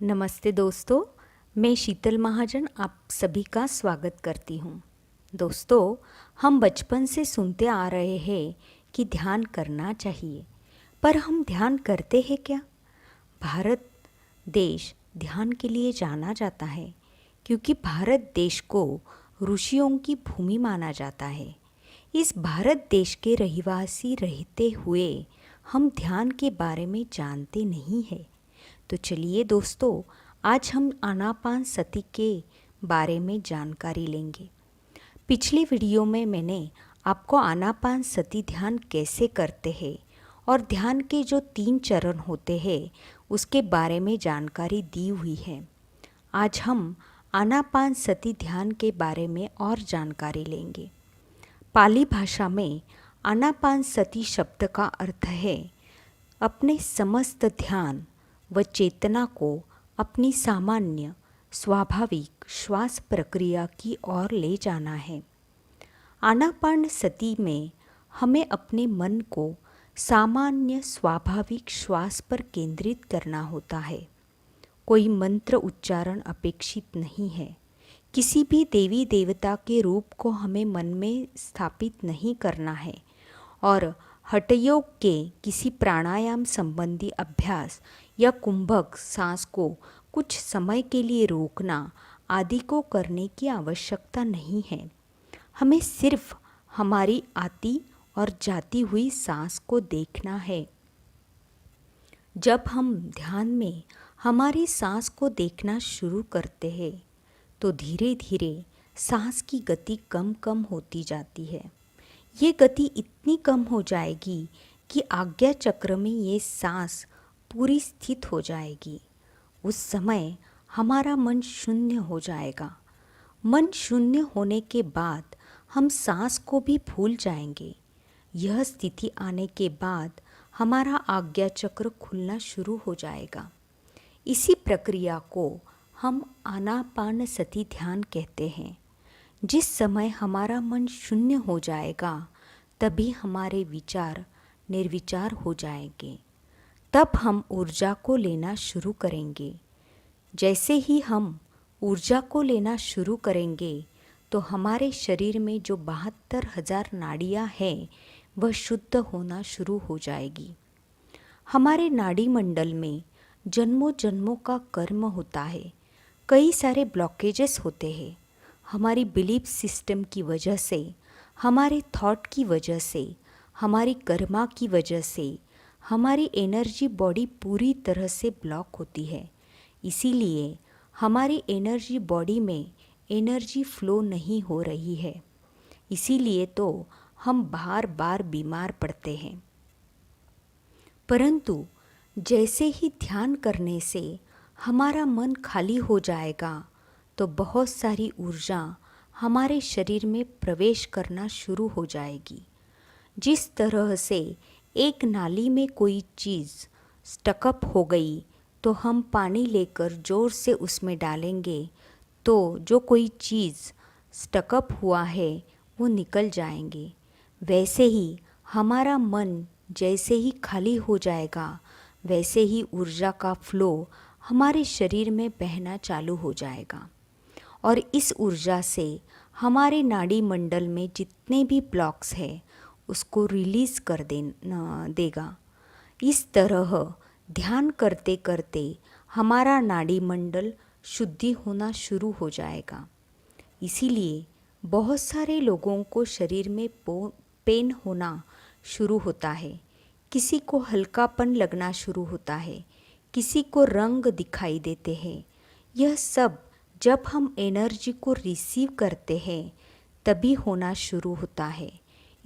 नमस्ते दोस्तों, मैं शीतल महाजन आप सभी का स्वागत करती हूँ। दोस्तों, हम बचपन से सुनते आ रहे हैं कि ध्यान करना चाहिए, पर हम ध्यान करते हैं क्या? भारत देश ध्यान के लिए जाना जाता है क्योंकि भारत देश को ऋषियों की भूमि माना जाता है। इस भारत देश के रहिवासी रहते हुए हम ध्यान के बारे में जानते नहीं हैं। तो चलिए दोस्तों, आज हम आनापानसति के बारे में जानकारी लेंगे। पिछली वीडियो में मैंने आपको आनापानसति ध्यान कैसे करते हैं और ध्यान के जो 3 चरण होते हैं उसके बारे में जानकारी दी हुई है। आज हम आनापानसति ध्यान के बारे में और जानकारी लेंगे। पाली भाषा में आनापानसति शब्द का अर्थ है अपने समस्त ध्यान व चेतना को अपनी सामान्य स्वाभाविक श्वास प्रक्रिया की ओर ले जाना है। आनापानसति में हमें अपने मन को सामान्य स्वाभाविक श्वास पर केंद्रित करना होता है। कोई मंत्र उच्चारण अपेक्षित नहीं है। किसी भी देवी देवता के रूप को हमें मन में स्थापित नहीं करना है और हठयोग के किसी प्राणायाम संबंधी अभ्यास या कुंभक सांस को कुछ समय के लिए रोकना आदि को करने की आवश्यकता नहीं है। हमें सिर्फ हमारी आती और जाती हुई सांस को देखना है। जब हम ध्यान में हमारी सांस को देखना शुरू करते हैं तो धीरे धीरे सांस की गति कम कम होती जाती है। ये गति इतनी कम हो जाएगी कि आज्ञा चक्र में ये सांस पूरी स्थित हो जाएगी। उस समय हमारा मन शून्य हो जाएगा। मन शून्य होने के बाद हम सांस को भी भूल जाएंगे। यह स्थिति आने के बाद हमारा आज्ञा चक्र खुलना शुरू हो जाएगा। इसी प्रक्रिया को हम आनापानसति ध्यान कहते हैं। जिस समय हमारा मन शून्य हो जाएगा तभी हमारे विचार निर्विचार हो जाएंगे। तब हम ऊर्जा को लेना शुरू करेंगे। जैसे ही हम ऊर्जा को लेना शुरू करेंगे तो हमारे शरीर में जो 72,000 नाड़ियाँ हैं वह शुद्ध होना शुरू हो जाएगी। हमारे नाड़ी मंडल में जन्मों जन्मों का कर्म होता है। कई सारे ब्लॉकेजेस होते हैं। हमारी बिलीफ सिस्टम की वजह से, हमारे थॉट की वजह से, हमारी कर्मा की वजह से हमारी एनर्जी बॉडी पूरी तरह से ब्लॉक होती है। इसीलिए हमारी एनर्जी बॉडी में एनर्जी फ्लो नहीं हो रही है। इसीलिए तो हम बार बार बीमार पड़ते हैं। परंतु जैसे ही ध्यान करने से हमारा मन खाली हो जाएगा तो बहुत सारी ऊर्जा हमारे शरीर में प्रवेश करना शुरू हो जाएगी। जिस तरह से एक नाली में कोई चीज़ स्टकअप हो गई तो हम पानी लेकर ज़ोर से उसमें डालेंगे तो जो कोई चीज़ स्टकअप हुआ है वो निकल जाएंगे। वैसे ही हमारा मन जैसे ही खाली हो जाएगा वैसे ही ऊर्जा का फ्लो हमारे शरीर में बहना चालू हो जाएगा और इस ऊर्जा से हमारे नाड़ी मंडल में जितने भी ब्लॉक्स हैं उसको रिलीज़ कर देगा। इस तरह ध्यान करते करते हमारा नाड़ी मंडल शुद्धि होना शुरू हो जाएगा। इसीलिए बहुत सारे लोगों को शरीर में पेन होना शुरू होता है। किसी को हल्कापन लगना शुरू होता है, किसी को रंग दिखाई देते हैं। यह सब जब हम एनर्जी को रिसीव करते हैं तभी होना शुरू होता है।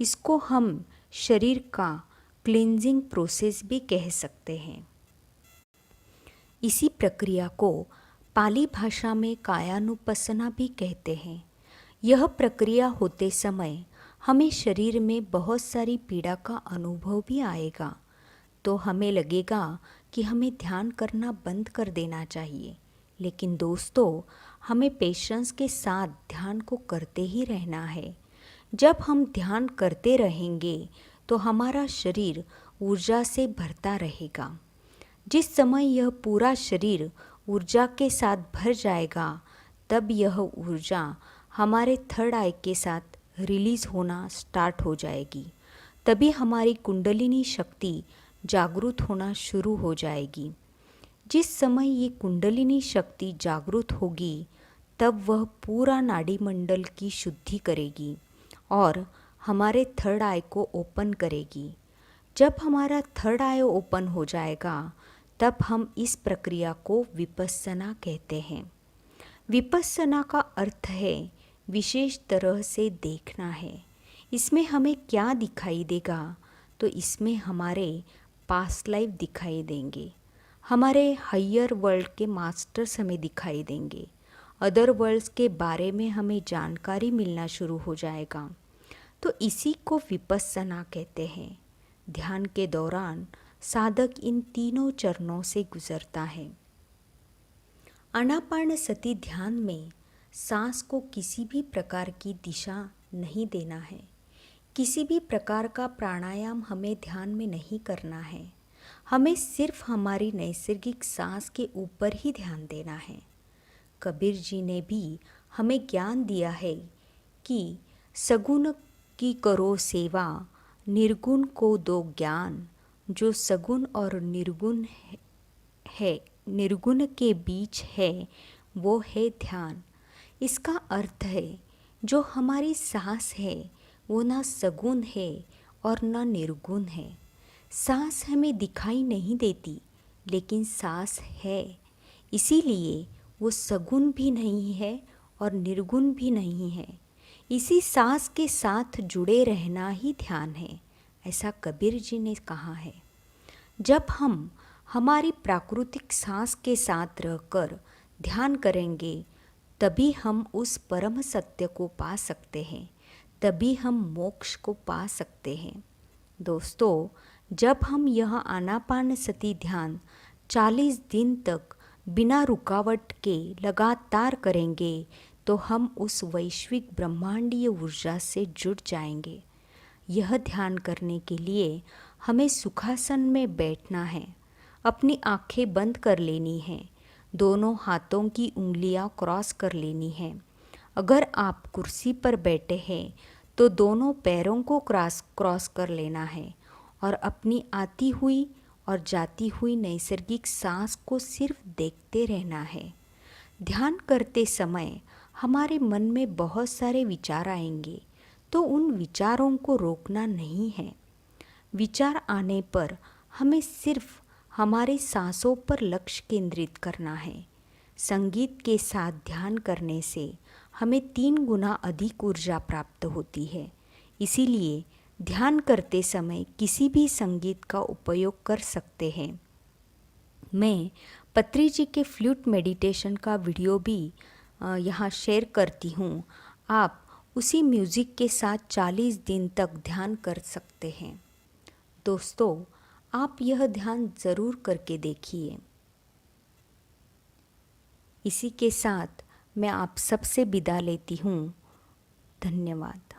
इसको हम शरीर का क्लींजिंग प्रोसेस भी कह सकते हैं। इसी प्रक्रिया को पाली भाषा में कायानुपसना भी कहते हैं। यह प्रक्रिया होते समय हमें शरीर में बहुत सारी पीड़ा का अनुभव भी आएगा तो हमें लगेगा कि हमें ध्यान करना बंद कर देना चाहिए। लेकिन दोस्तों, हमें पेशेंस के साथ ध्यान को करते ही रहना है। जब हम ध्यान करते रहेंगे तो हमारा शरीर ऊर्जा से भरता रहेगा। जिस समय यह पूरा शरीर ऊर्जा के साथ भर जाएगा, तब यह ऊर्जा हमारे थर्ड आई के साथ रिलीज होना स्टार्ट हो जाएगी। तभी हमारी कुंडलिनी शक्ति जागृत होना शुरू हो जाएगी। जिस समय ये कुंडलिनी शक्ति जागृत होगी, तब वह पूरा नाड़ी मंडल की शुद्धि करेगी और हमारे थर्ड आई को ओपन करेगी। जब हमारा थर्ड आई ओपन हो जाएगा, तब हम इस प्रक्रिया को विपस्सना कहते हैं। विपस्सना का अर्थ है विशेष तरह से देखना है। इसमें हमें क्या दिखाई देगा? तो इसमें हमारे पास्ट लाइफ दिखाई देंगे, हमारे हायर वर्ल्ड के मास्टर्स हमें दिखाई देंगे, अदर वर्ल्ड्स के बारे में हमें जानकारी मिलना शुरू हो जाएगा। तो इसी को विपस्सना कहते हैं। ध्यान के दौरान साधक इन तीनों चरणों से गुजरता है। आनापानसति ध्यान में सांस को किसी भी प्रकार की दिशा नहीं देना है। किसी भी प्रकार का प्राणायाम हमें ध्यान में नहीं करना है। हमें सिर्फ हमारी नैसर्गिक सांस के ऊपर ही ध्यान देना है। कबीर जी ने भी हमें ज्ञान दिया है कि सगुण की करो सेवा, निर्गुण को दो ज्ञान। जो सगुण और निर्गुण है, निर्गुण के बीच है, वो है ध्यान। इसका अर्थ है जो हमारी सांस है वो ना सगुण है और ना निर्गुण है। सांस हमें दिखाई नहीं देती, लेकिन सांस है, इसीलिए वो सगुण भी नहीं है और निर्गुण भी नहीं है। इसी सांस के साथ जुड़े रहना ही ध्यान है, ऐसा कबीर जी ने कहा है। जब हम हमारी प्राकृतिक सांस के साथ रहकर ध्यान करेंगे, तभी हम उस परम सत्य को पा सकते हैं, तभी हम मोक्ष को पा सकते हैं। दोस्तों, जब हम यह आनापानसति ध्यान 40 दिन तक बिना रुकावट के लगातार करेंगे, तो हम उस वैश्विक ब्रह्मांडीय ऊर्जा से जुड़ जाएंगे। यह ध्यान करने के लिए हमें सुखासन में बैठना है, अपनी आंखें बंद कर लेनी हैं, दोनों हाथों की उंगलियां क्रॉस कर लेनी हैं। अगर आप कुर्सी पर बैठे हैं तो दोनों पैरों को क्रॉस कर लेना है और अपनी आती हुई और जाती हुई नैसर्गिक सांस को सिर्फ देखते रहना है। ध्यान करते समय हमारे मन में बहुत सारे विचार आएंगे, तो उन विचारों को रोकना नहीं है। विचार आने पर हमें सिर्फ हमारी सांसों पर लक्ष्य केंद्रित करना है। संगीत के साथ ध्यान करने से हमें 3 गुना अधिक ऊर्जा प्राप्त होती है। इसीलिए ध्यान करते समय किसी भी संगीत का उपयोग कर सकते हैं। मैं पत्री जी के फ्लूट मेडिटेशन का वीडियो भी यहाँ शेयर करती हूँ। आप उसी म्यूज़िक के साथ 40 दिन तक ध्यान कर सकते हैं। दोस्तों, आप यह ध्यान ज़रूर करके देखिए। इसी के साथ मैं आप सबसे विदा लेती हूँ। धन्यवाद।